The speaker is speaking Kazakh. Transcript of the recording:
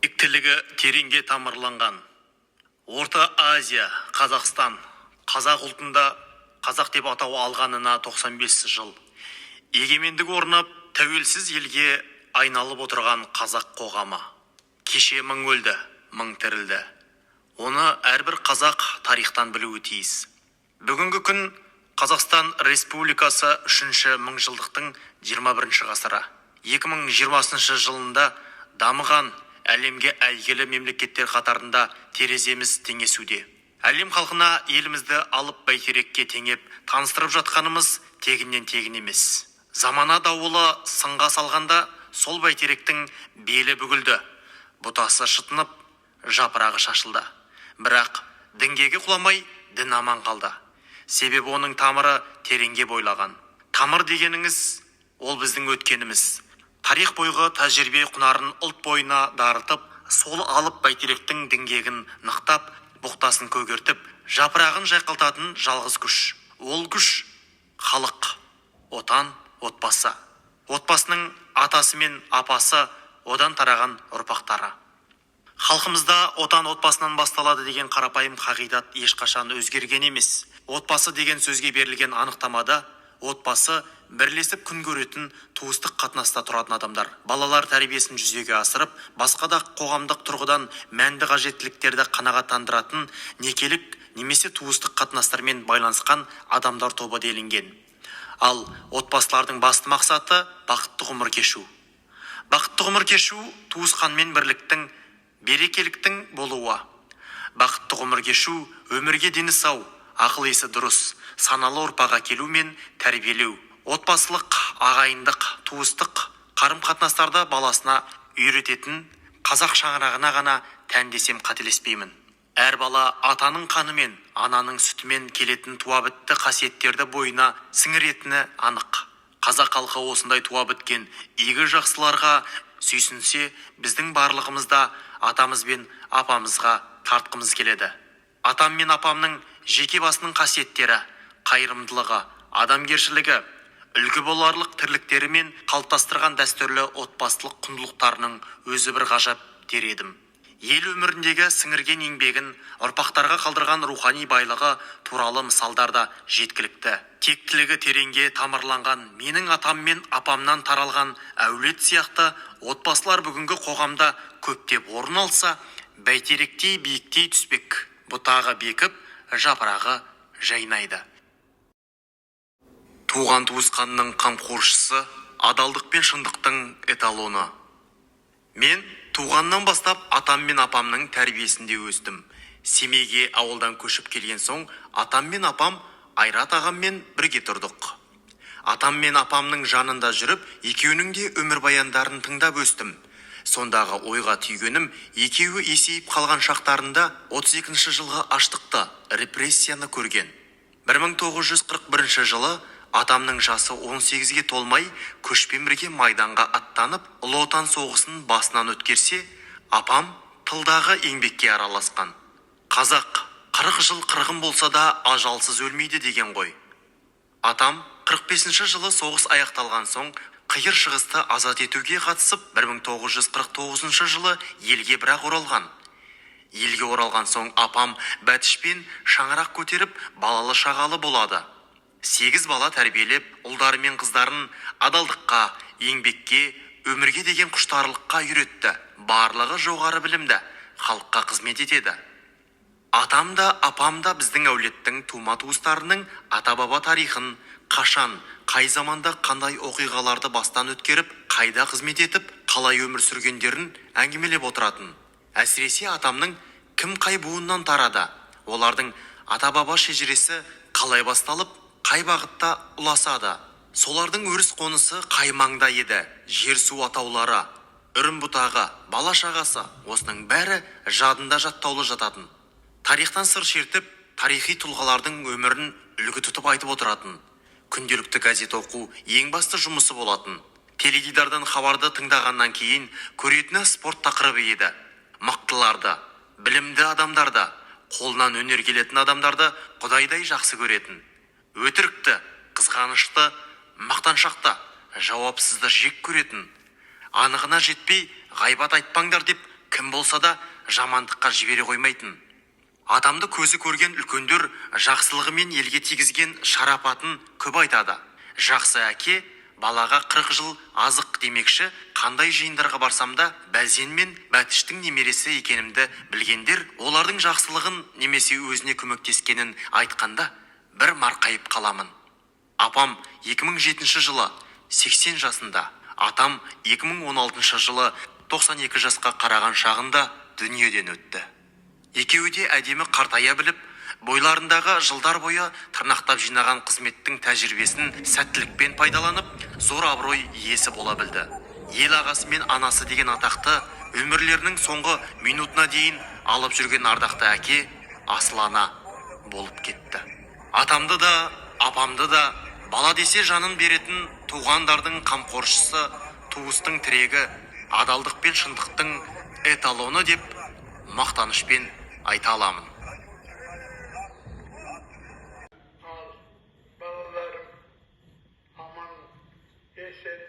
Тектілігі тереңге тамырланған Орта Азия, Қазақстан, қазақ ұлтында қазақ деп атау алғанына 95 жыл. Егемендік орнап, тәуелсіз елге айналып отырған қазақ қоғамы. Кеше мың өлді, мың тірілді. Оны әрбір қазақ тарихтан білуі тиіс. Бүгінгі күн Қазақстан Республикасы 3-ші мыңжылдықтың 21-ші ғасыры. 2020 жылында дамыған әлемге әйгілі мемлекеттер қатарында тереземіз теңесуде. Әлем халқына елімізді алып бәйтерекке теңеп таныстырып жатқанымыз тегіннен тегін емес. Замана дауылы сынға салғанда сол бәйтеректің белі бүгілді, бұтасы шытынып, жапырағы шашылды. Бірақ діңгегі құламай дін аман қалды. Себебі оның тамыры тереңге бойлаған. Тамыр дегеніңіз ол біздің өткеніміз. Тарих бойғы тәжірибе құнарын ұлт бойына дарытып, сол алып бәйтеректің діңгегін нықтап, бұқтасын көгертіп, жапырағын жайқалтатын жалғыз күш. Ол күш халық, отан, отбасы. Отбасының атасы мен апасы, одан тараған ұрпақтары. Халқымызда отан отбасынан басталады деген қарапайым қағидат ешқашан өзгерген емес. Отбасы деген сөзге берілген анықтамада отбасы бірлесіп күн көретін туыстық қатынаста тұратын адамдар. Балалар тәрбиесін жүзеге асырып, басқа да қоғамдық тұрғыдан мәнді қажеттіліктерді қанағаттандыратын некелік немесе туыстық қатынастармен байланысқан адамдар тобы делінген. Ал отбасылардың басты мақсаты бақытты ғұмыр кешу. Бақытты ғұмыр кешу туысқанмен бірліктің, берекеліктің болуы. Бақытты ғұмыр кешу өмірге дені сау, ақыл-есі дұрыс, саналы ұрпаққа келу мен тәрбиелеу. Отбасылық, ағайындық, туыстық, қарым-қатынастарда баласына үйрететін қазақ шаңырағына ғана тән десем қателеспеймін. Әр бала атаның қанымен, ананың сүтімен келетін туа бітті қасиеттерді бойына сіңіретіні анық. Қазақ халқы осындай туа біткен игі жақсыларға сүйсінсе, біздің барлығымызда атамыз бен апамызға тартқымыз келеді. Атам мен апамның жеке басының қасиеттері, қайырымдылығы, адамгершілігі, үлгі боларлық тірліктері мен қалыптастырған дәстүрлі отбасылық құндылықтарының өзі бір ғажап дер едім. Ел өміріндегі сіңірген еңбегін, ұрпақтарға қалдырған рухани байлығы туралы мысалдар да жеткілікті. Тектілігі тереңге тамырланған менің атам мен апамнан таралған әулет сияқты отбасылар бүгінгі қоғамда көптеп орын алса, бәйтеректей биіктей түспек. Бұтағы бекіп, жапырағы жайнайды. Туған туысқанның қамқоршысы, адалдық пен шындықтың эталоны. Мен туғаннан бастап атам мен апамның тәрбиесінде өстім. Семейге ауылдан көшіп келген соң, атам мен апам Айрат ағаммен бірге тұрдық. Атам мен апамның жанында жүріп, екеуінің де өмірбаяндарын тыңдап өстім. Сондағы ойға түйгенім, екеуі есейіп қалған шақтарында 32 жылғы аштықты, репрессияны көрген. 1941 жылы атамның жасы 18-ге толмай, көшпен бірге майданға аттанып, Ұлы Отан соғысын басынан өткерсе, апам тылдағы еңбекке араласқан. Қазақ 40 жыл қырғын болса да ажалсыз өлмейді деген ғой. Атам 45 жылы соғыс аяқталған соң қиыр шығысты азат етуге қатысып, 1949 жылы елге бірақ оралған. Елге оралған соң апам бәтішпен шаңырақ көтеріп балалы шағалы болады. 8 бала тәрбиелеп, ұлдары мен қыздарын адалдыққа, еңбекке, өмірге деген құштарлыққа үйретті. Барлығы жоғары білімді, халыққа қызмет етеді. Атам да, апам да біздің әулеттің тума туыстарының ата-баба тарихын, қашан, қай заманда қандай оқиғаларды бастан өткеріп, қайда қызмет етіп, қалай өмір сүргендерін әңгімелеп отыратын. Әсіресе атамның кім қай буыннан тарады, олардың ата-баба шежіресі қалай басталып, қай бағытта ұласады. Солардың өріс қонысы қай маңда еді, жер су атаулары, үрім бұтағы, бала шағасы, осының бәрі жадында жаттаулы жататын. Тарихтан сыр шертіп, тарихи тұлғалардың өмірін үлгі тұтып айтып отыратын. Күнделікті газет оқу ең басты жұмысы болатын. Теледидардан хабарды тыңдағаннан кейін көретіні спорт тақырыбы еді. Мықтыларды, білімді адамдарды, қолынан өнер келетін адамдарды құдайдай жақсы көретін. Өтірікті, қызғанышты, мақтаншақты, жауапсызды жек көретін. Анығына жетпей ғайбат айтпаңдар деп кім болса да жамандыққа жібере қоймайтын. Адамды көзі көрген үлкендер жақсылығымен елге тигізген шарапатын көп айтады. Жақсы әке балаға 40 жыл азық демекші, қандай жиындарға барсам да Бәзен мен Бәтіштің немересі екенімді білгендер, олардың жақсылығын немесе өзіне көмектескенін айтқанда бір марқайып қаламын. Апам 2007 жылы 80 жасында, атам 2016 жылы 92 жасқа қараған шағында дүниеден өтті. Екеуі де әдемі қартая біліп, бойларындағы жылдар бойы тырнақтап жинаған қызметтің тәжірибесін сәттілікпен пайдаланып, зор абырой иесі бола білді. Ел ағасы мен анасы деген атақты өмірлерінің соңғы минутына дейін алып жүрген ардақты әке асыл ана болып кетті. Атамды да, апамды да бала десе жанын беретін туғандардың қамқоршысы, туыстың тірегі, адалдық пен шындықтың эталоны деп мақтанышпен айта аламын. Al, balalarım, aman, yeşil,